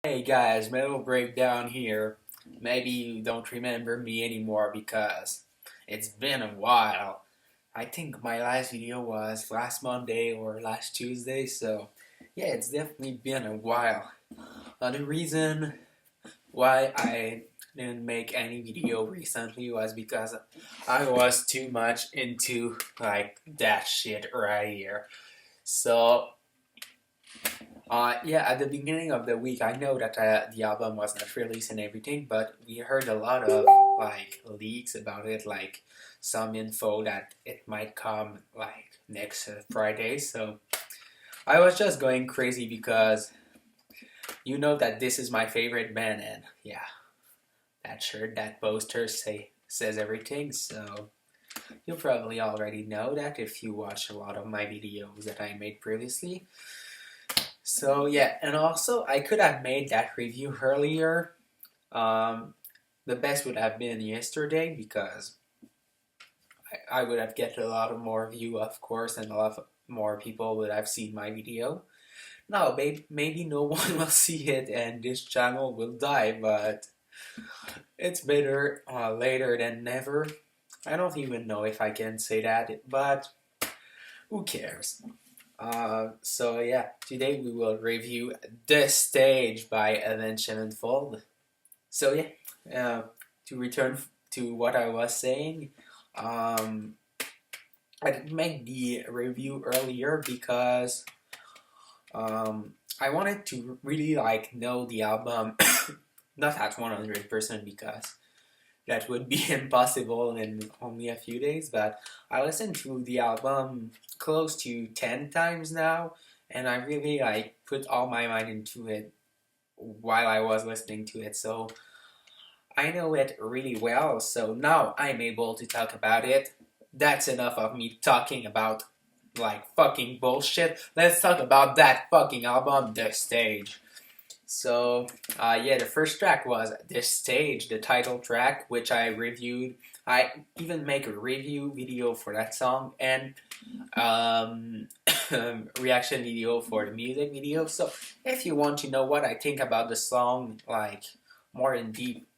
Hey guys, MetalBreakdown here. Maybe you don't remember me anymore because it's been a while. I think my last video was last Monday or last Tuesday, so yeah, it's definitely been a while. The reason why I didn't make any video recently was because I was too much into like that shit right here. So yeah, at the beginning of the week, I know that the album was not released and everything, but we heard a lot of like leaks about it, like some info that it might come like next Friday. So I was just going crazy because you know that this is my favorite band, and yeah, that shirt, that poster says everything. So you probably already know that if you watch a lot of my videos that I made previously. So yeah, and also I could have made that review earlier. Um, the best would have been yesterday because I would have get a lot of more view, of course, and a lot more people would have seen my video. Now, maybe no one will see it and this channel will die, but it's better later than never. I don't even know if I can say that, but who cares? So yeah, today we will review The Stage by Avenged Sevenfold. So yeah, to return to what I was saying, um, I didn't make the review earlier because I wanted to really like know the album, not at 100% because that would be impossible in only a few days. But I listened to the album close to 10 times now, and I really like put all my mind into it while I was listening to it. So I know it really well, so now I'm able to talk about it. That's enough of me talking about like fucking bullshit. Let's talk about that fucking album, The Stage. So, yeah, the first track was This Stage, the title track, which I reviewed. I even make a review video for that song and um, reaction video for the music video. So, if you want to know what I think about the song, like more in deep,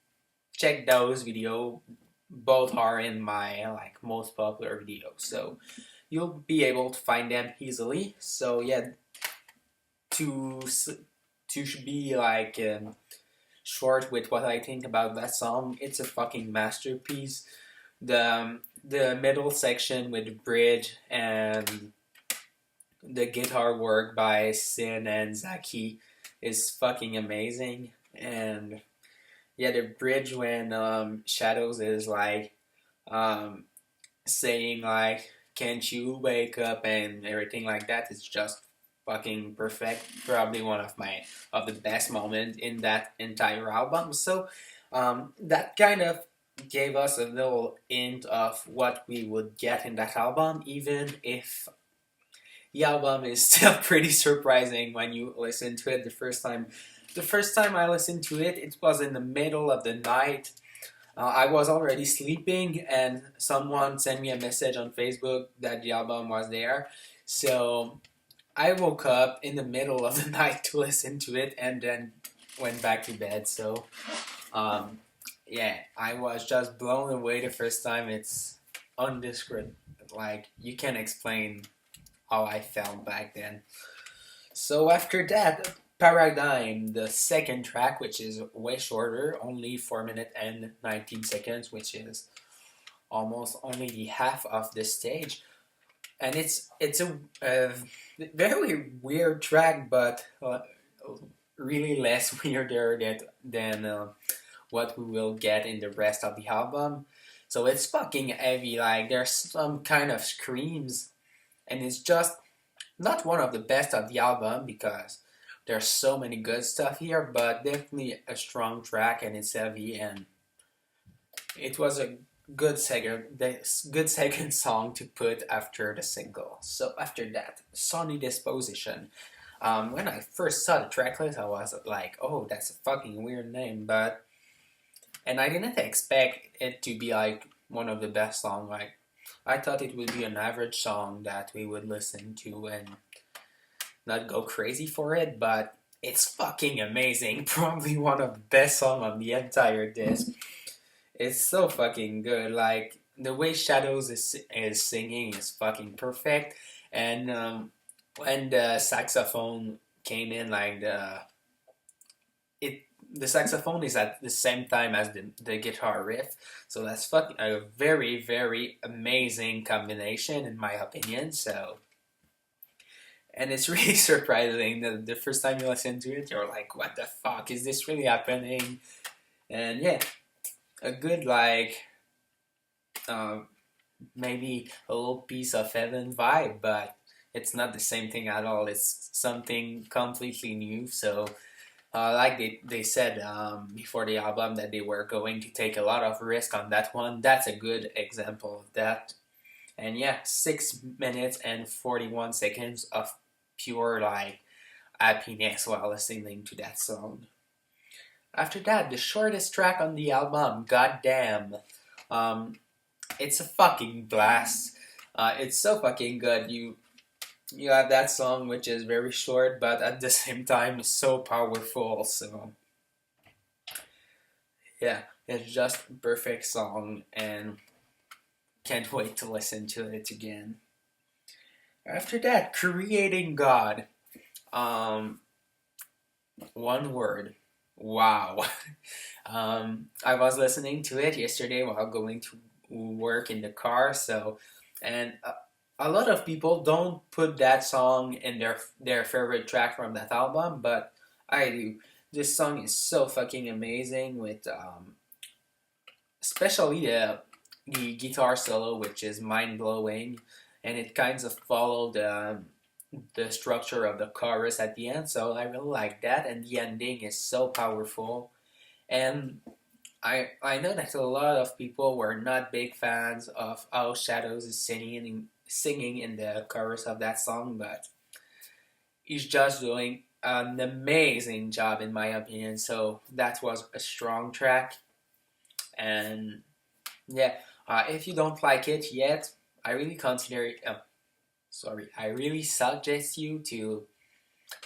check those video. Both are in my like most popular videos, so you'll be able to find them easily. So yeah, to to be like short with what I think about that song, it's a fucking masterpiece. The middle section with the bridge and the guitar work by Sin and Zaki is fucking amazing. And yeah, the bridge when Shadows is like um, saying like "Can't you wake up" and everything like that is just fucking perfect. Probably one of the best moments in that entire album. So that kind of gave us a little hint of what we would get in that album, even if the album is still pretty surprising when you listen to it the first time. The first time I listened to it, it was in the middle of the night. I was already sleeping, and someone sent me a message on Facebook that the album was there. So I woke up in the middle of the night to listen to it, and then went back to bed. So um, yeah, I was just blown away the first time. It's undescribable. Like you can't explain how I felt back then. So after that, Paradigm, the second track, which is way shorter, only 4 minutes and 19 seconds, which is almost only the half of the stage. And it's a very weird track, but really less weirder than what we will get in the rest of the album. So it's fucking heavy, like there's some kind of screams, and it's just not one of the best of the album because there's so many good stuff here, but definitely a strong track and it's heavy, and it was a good second song to put after the single. So after that, Sunny Disposition. When I first saw the tracklist, I was like, "Oh, that's a fucking weird name," and I didn't expect it to be like one of the best songs. Like I thought it would be an average song that we would listen to and not go crazy for it, but It's fucking amazing. Probably one of the best songs on the entire disc. It's so fucking good. Like the way Shadows is singing is fucking perfect, and when the saxophone came in, like it the saxophone is at the same time as the guitar riff, so that's fucking a very very amazing combination in my opinion. So, and it's really surprising that the first time you listen to it, you're like, "What the fuck is this really happening?" And yeah, a good like uh, maybe a little piece of heaven vibe, but it's not the same thing at all. It's something completely new. So, like they said before the album that they were going to take a lot of risk on that one. That's a good example of that. And yeah, 6 minutes and 41 seconds of pure like happiness while listening to that song. After that, the shortest track on the album, Goddamn. Um, it's a fucking blast. It's so fucking good. You have that song which is very short, but at the same time so powerful. So yeah, it's just a perfect song, and can't wait to listen to it again. After that, Creating God. Um, one word. Wow. I was listening to it yesterday while going to work in the car. So, and a lot of people don't put that song in their favorite track from that album, but I do. This song is so fucking amazing with especially the guitar solo, which is mind blowing, and it kind of followed the structure of the chorus at the end. So I really like that, and the ending is so powerful. And I know that a lot of people were not big fans of how Shadows is singing in the chorus of that song, but he's just doing an amazing job in my opinion. So that was a strong track, and yeah, if you don't like it yet, I really consider it. I really suggest you to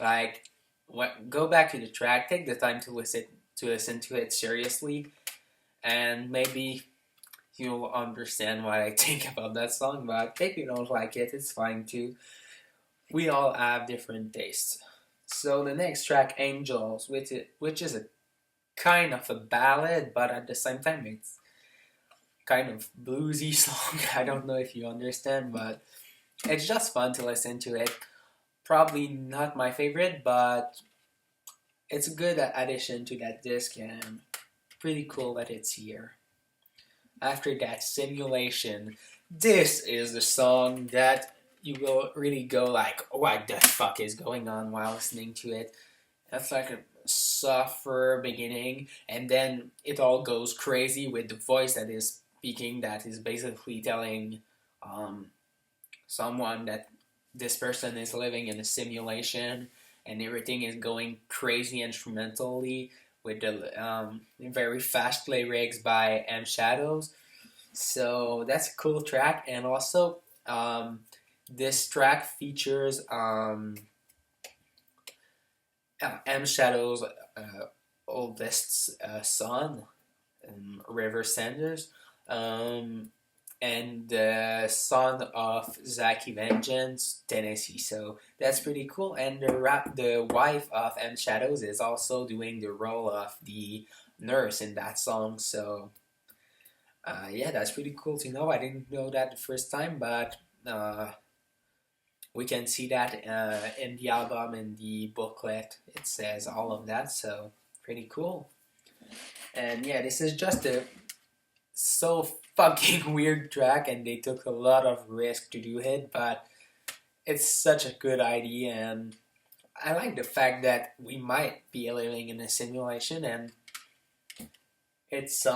like go back to the track, take the time to listen to it seriously, and maybe you'll understand what I think about that song. But if you don't like it, it's fine too. We all have different tastes. So the next track, Angels, which is a kind of a ballad, but at the same time it's kind of bluesy song. I don't know if you understand, but it's just fun to listen to it. Probably not my favorite, but it's a good addition to that disc and pretty cool that it's here. After that, Simulation. This is the song that you will really go like, what the fuck is going on while listening to it. That's like a softer beginning, and then it all goes crazy with the voice that is speaking, that is basically telling um, someone that this person is living in a simulation, and everything is going crazy instrumentally with the very fast lyrics by M Shadows. So that's a cool track, and also this track features M Shadow's oldest son, River Sanders, um, and the son of Zachy Vengeance, Tennessee. So that's pretty cool. And the wife of M Shadows is also doing the role of the nurse in that song. So yeah, that's pretty cool to know. I didn't know that the first time, but we can see that in the album, in the booklet. It says all of that, so pretty cool. And yeah, this is just a so fucking weird track, and they took a lot of risk to do it, but it's such a good idea, and I like the fact that we might be living in a simulation, and it's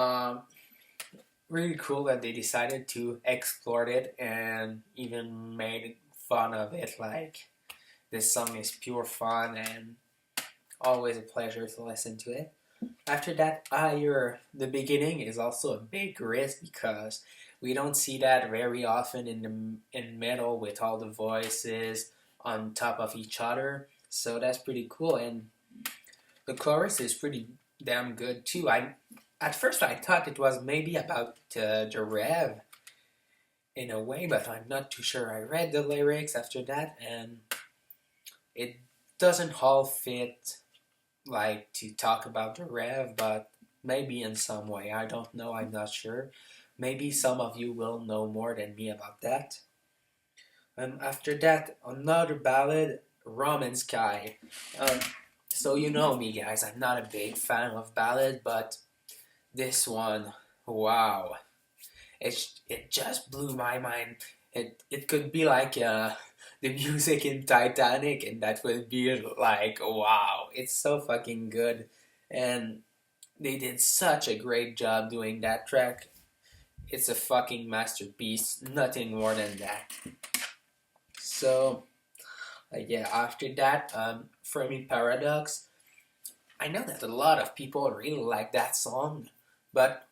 really cool that they decided to explore it and even made fun of it. Like, this song is pure fun and always a pleasure to listen to it. After that, the beginning is also a big risk because we don't see that very often in metal with all the voices on top of each other. So that's pretty cool. And The chorus is pretty damn good too. At first I thought it was maybe about the rev in a way, but I'm not too sure. I read the lyrics after that, and it doesn't all fit like to talk about the rev, but maybe in some way. I don't know. I'm not sure. Maybe some of you will know more than me about that. After that, another ballad, Rum and Sky. Um, so you know me, guys. I'm not a big fan of ballad, but this one, wow, it just blew my mind. It could be like the music in Titanic, and that would be like wow, it's so fucking good, and they did such a great job doing that track. It's a fucking masterpiece, nothing more than that. So yeah, after that, for me, Paradox. I know that a lot of people really like that song, but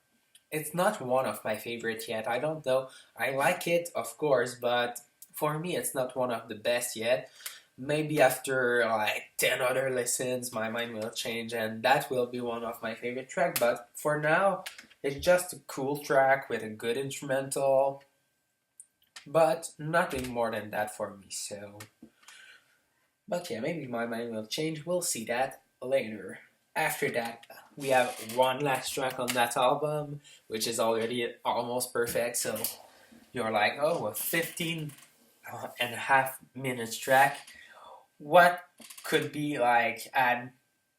it's not one of my favorites yet. I don't know. I like it, of course, but for me, it's not one of the best yet. Maybe after like 10 other listens, my mind will change, and that will be one of my favorite tracks. But for now, it's just a cool track with a good instrumental, but nothing more than that for me. So, but yeah, maybe my mind will change. We'll see that later. After that, we have one last track on that album, which is already almost perfect. So you're like, oh, a 15 and a half minutes track. What could be like add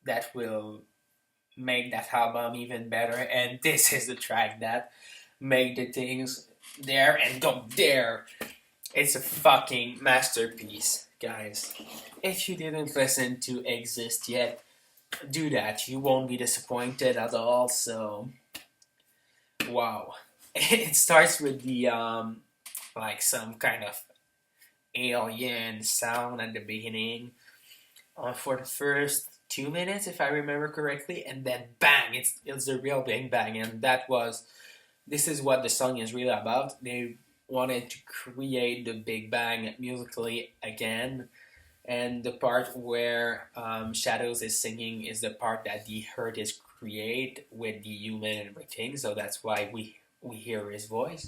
that will make that album even better? And this is the track that make the things there and go there. It's a fucking masterpiece, guys. If you didn't listen to Exist yet, do that. You won't be disappointed at all. So, wow. It starts with the like some kind of alien sound at the beginning for the first 2 minutes, if I remember correctly, and then bang, it's the real big bang, and this is what the song is really about. They wanted to create the Big Bang musically again, and the part where Shadows is singing is the part that the Hurt is create with the human and everything, so that's why we hear his voice.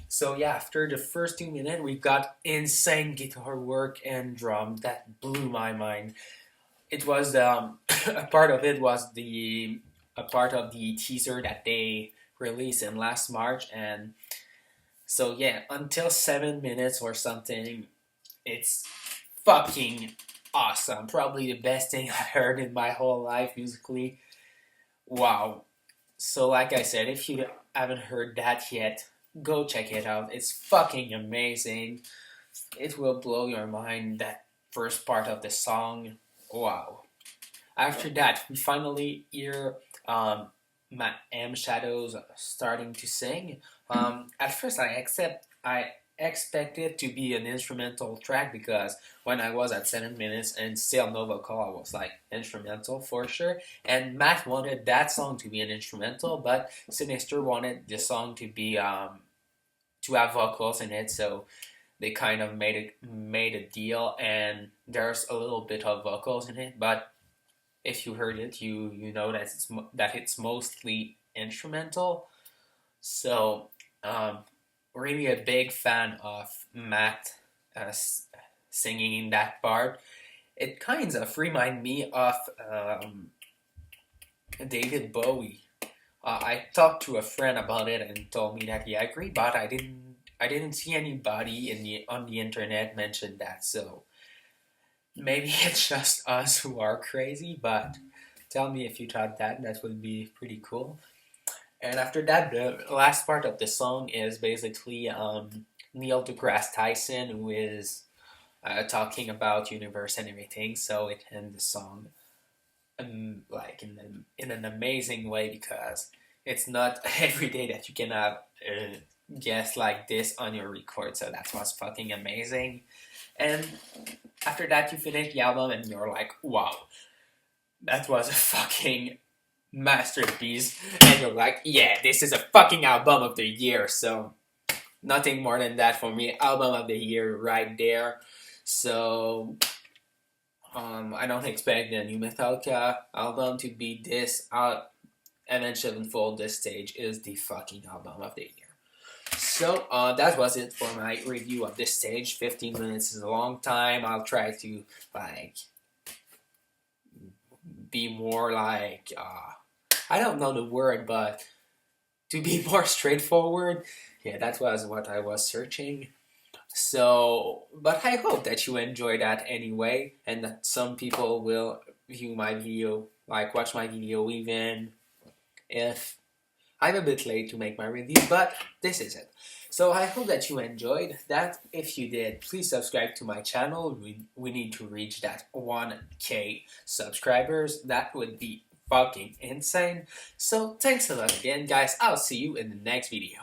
So yeah, after the first 2 minutes, we got insane guitar work and drum that blew my mind. It was a part of it was a part of the teaser that they released in last March, and so yeah, until 7 minutes or something, it's fucking awesome. Probably the best thing I heard in my whole life musically. Wow. So like I said, if you haven't heard that yet, go check it out. It's fucking amazing. It will blow your mind, that first part of the song. Wow. After that, we finally hear M Shadows starting to sing. At first, I expected to be an instrumental track because when I was at 7 minutes and still no vocal, I was like instrumental for sure. And Matt wanted that song to be an instrumental, but Sinister wanted the song to be to have vocals in it, so they kind of made a deal, and there's a little bit of vocals in it, but if you heard it, you know that it's mostly instrumental. So, really a big fan of Matt singing in that part. It kind of remind me of David Bowie. I talked to a friend about it and told me that he agreed, but I didn't see anybody on the internet mention that. So maybe it's just us who are crazy, but tell me if you thought that. That would be pretty cool. And after that, the last part of the song is basically Neil deGrasse Tyson, who is talking about universe and everything. So it ends the song like in an amazing way, because it's not every day that you can have a guest like this on your record. So that was fucking amazing. And after that, you finish the album and you're like, wow, that was a fucking masterpiece. And you're like, yeah, this is a fucking album of the year. So nothing more than that for me. Album of the year right there. So I don't expect the new Metallica album to be this. Avenged Sevenfold, this stage is the fucking album of the year. So that was it for my review of this stage. 15 minutes is a long time. I'll try to like be more like I don't know the word, but to be more straightforward. Yeah, that was what I was searching. So, but I hope that you enjoy that anyway, and that some people will view my video, like watch my video, even if I'm a bit late to make my review, but this is it. So I hope that you enjoyed that. If you did, please subscribe to my channel. We need to reach that 1K subscribers. That would be fucking insane. So thanks a lot again, guys. I'll see you in the next video.